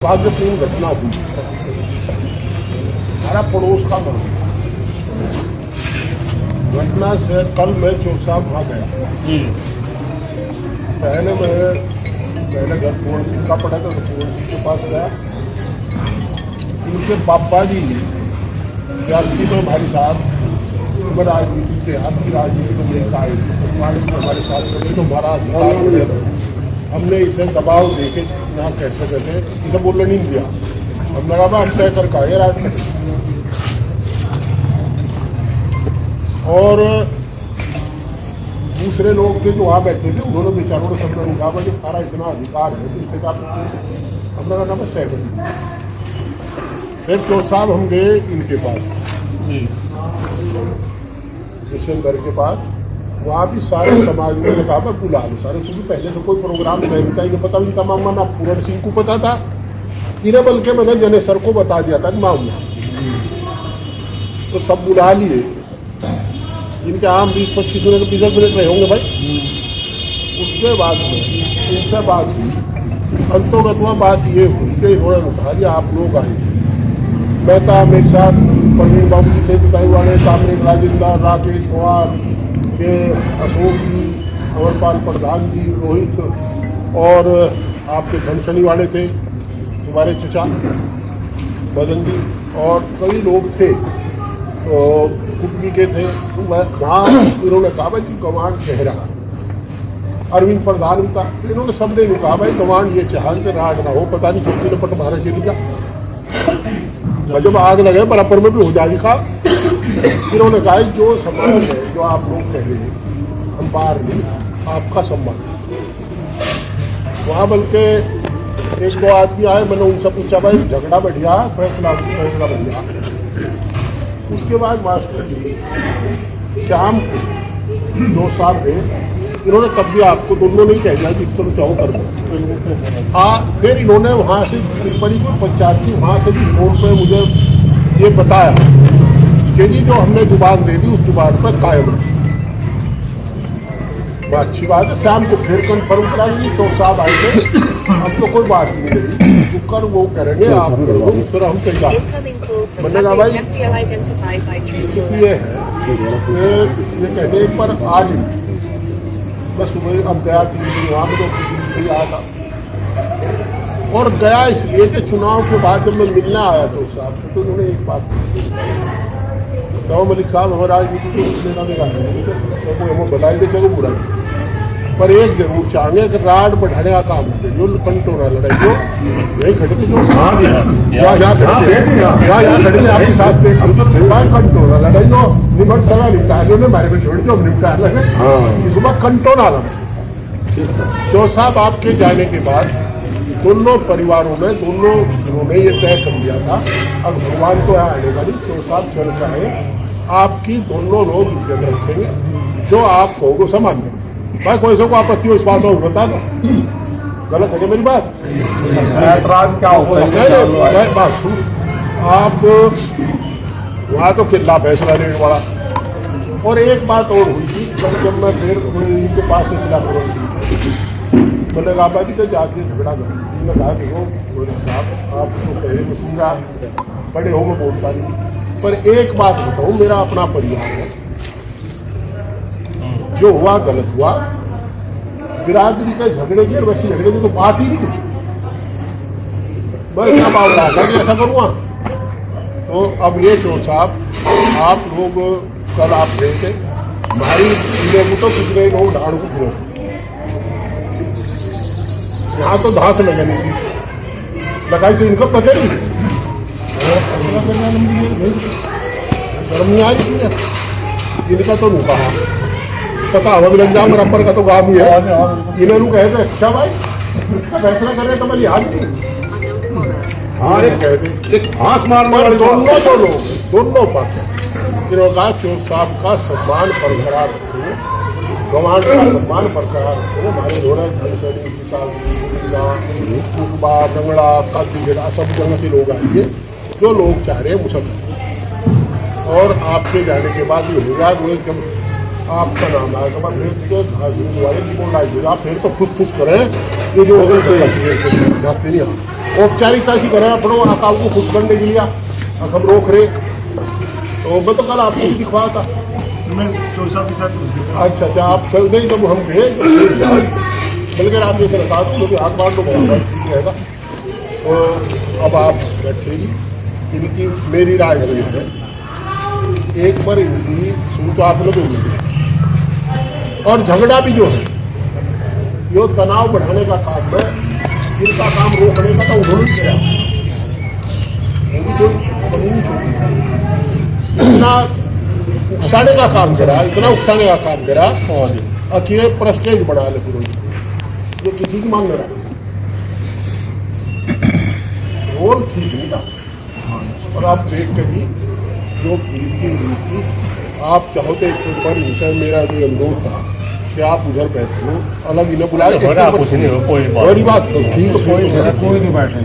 भाग्यपूर्ण घटना हुई। हमारा पड़ोस का मर गया। घटना से कल मैं चौसा वहाँ गया। पहले घर पूर्ण सिंह का पड़ा था, तो पूर्ण सिंह के पास गया। उनके पापा जी 82 में हमारे साथ राजनीति के आपकी राजनीति को लेकर आए थे, हमारे साथ रहे तो हमारा अधिकार मिले। हमने इसे दबाव देके ना कह सकते थे, इसे बोलने नहीं दिया। हमने कहा हम तय कर आए राजनीति। और दूसरे लोग थे जो वहाँ बैठे थे, उन्होंने बेचारों ने सब लोगों कहा कि सारा इतना अधिकार है तो इससे क्या। हमने कहा मैं सहमत। फिर तो साहब हम गए इनके पास, किशनगढ़ के पास। वहाँ भी सारे समाज ने कहा मैं बुला लो सारे, क्योंकि पहले तो कोई प्रोग्राम नहीं था, ये पता नहीं था मामा ना पूरण सिंह को पता था, इन्हें बल्कि मैंने जनेसर को बता दिया था कि मामला। तो सब बुला लिए। इनके आम 20-25 मिनट 20 मिनट रहे होंगे भाई। उसके बाद में इनसे बात हुई, अंतोगतवा बात ये हुई कि इन्होंने उठा दिया आप लोग आए। मेहता मेरे साथ प्रवीण बाबू जी थे, पिताई वाले कामरेड राजेंद्र, राकेश पवार के, अशोक जी, अमरपाल प्रधान जी, रोहित और आपके धनसनी वाले थे, तुम्हारे चचा बदन जी, और कई लोग थे तो कुटनी के थे। तो वहाँ इन्होंने कहा भाई कि कमांड कह रहा। अरविंद प्रधान भी था। इन्होंने सब ने कहा भाई कमांड ये चाह कि राग ना हो, पता नहीं छोटी ने पट मारा चली जा, जब आग लगे बराबर में भी हो जाएगी का। इन्होंने कहा जो सम्मान है जो आप लोग कह रहे हैं हम बाहर नहीं, आपका सम्मान। वहाँ बल्कि एक दो आदमी आए, मैंने उनसे पूछा भाई झगड़ा बढ़िया फैसला बढ़िया। उसके बाद मास्टर जी शाम जो साहब थे, इन्होंने तब भी आपको दोनों नहीं कह दिया जिस तरह चाहो कर दो। हाँ, फिर इन्होंने वहाँ से बड़ी कोई पंचायत थी, वहाँ से भी फोन पे मुझे ये बताया कि जी जो हमने जुबान दे दी उस जुबान पर कायम रहे। अच्छी बात है। शाम को फिर कन्फर्म करा ली, तो साहब आए थे। अब तो कोई बात नहीं रही, रुककर वो करेंगे आप करोगे उस तरह हम कहीं बात। मैंने कहा भाई स्थिति ये है, ये कहते एक बार आज मैं सुबह अब गया 3 दिन वहाँ पे, तो आया था। और गया इसलिए कि चुनाव के बाद जब मैं मिलने आया था उस साहब से, तो उन्होंने एक बात मलिक साहब हमारे राजनीति को लेना नहीं, कोई हमें बताई दे चलो बुरा, पर एक जरूर चाहेंगे कि राड बढ़ाने का काम है जो कंटो ना लड़ाई जो यही खड़े थे, जो यहाँ खड़े थे आपके साथ कंटो ना लड़ाई जो निमट सगा निपटा लो, हमारे पे छोड़ दो हम निपटा लगे इस बार कंटो ना लड़ाई। तो साहब आपके जाने के बाद दोनों परिवारों में उन्होंने ये तय कर लिया था अब भगवान को यहाँ आने वाली तो साहब चर्चा है आपकी, दोनों लोग इज्जत रखेंगे, जो आप कहोगे सामान्य। भाई कोई को आपत्ति हो इस बात को बता दो, गलत है क्या मेरी बात? क्या आप वहाँ तो खिला फैसला लेने वाला। और एक बात और हुई थी, जब मैं फिर इनके पास से खिलाफ मैंने कहा भाई तो जाके झगड़ा करो। मैंने कहा देखो साहब आप तो कहे मैं सुन रहा, बड़े हो मैं बोलता नहीं, पर एक बात बताऊँ, मेरा अपना परिवार है, जो हुआ गलत हुआ। बिरादरी के झगड़े की और वैसे झगड़े की तो बात ही नहीं कुछ, बस क्या बावला कि ऐसा करूँगा। तो अब ये जो साहब आप लोग कल आप गए थे हमारी को तो कुछ नहीं लोग ढाड़ को फिर यहाँ तो घास लगनी थी, लगाई तो इनका पता नहीं, शर्म नहीं आ रही थी इनका तो नहीं कहा पता हवा भी लग जाओ बराबर का तो काम ही है। इन्होंने कहे थे अच्छा भाई फैसला कर रहे तो मैं याद नहीं। हाँ कहते आसमान में दोनों दोनों पक्ष इन्होंने कहा चोर साहब का सम्मान बरकरार रखो, गवान का सम्मान बरकरार रखो। हमारे धोरे धनसनी कुकबा कंगड़ा कातीगढ़ सब जगह के लोग आएंगे, जो लोग चाह रहे हैं मुसलमान। और आपके जाने के बाद ये होगा जब आपका नाम आएगा फिर वाले की बोल रहा है फिर तो फुस फुस करें ये जो हो गए नहीं। औपचारिकता सी करें अपनों अकाउ को खुश करने के लिए हम रोक रहे। तो मैं तो कल आपको भी दिखवाया था। मैं चौसा के साथ अच्छा अच्छा, आप चल नहीं जब हम गए तो बल्कि आप जैसे बता दो मुझे हाथ मार दो ठीक रहेगा। तो अब आप बैठेगी, इनकी मेरी राय ये है, एक बार इनकी सुन तो आप लोग और झगड़ा भी जो है यो तनाव बढ़ाने का काम है, इनका काम रोकने का तो उन्होंने किया। इतना उकसाने का काम करा, इतना उकसाने का काम करा कि ये प्रेस्टेज बढ़ा ले पूरे, जो किसी की मांग नहीं रहा रोल ठीक नहीं था। और आप देख के भी जो रीति आप चाहो तो एक बार विषय मेरा जो अनुरोध था कि आप उधर बैठ लो, अलग इन्हें बुलाए, कोई बड़ी बात तो ठीक है, कोई नहीं बैठे।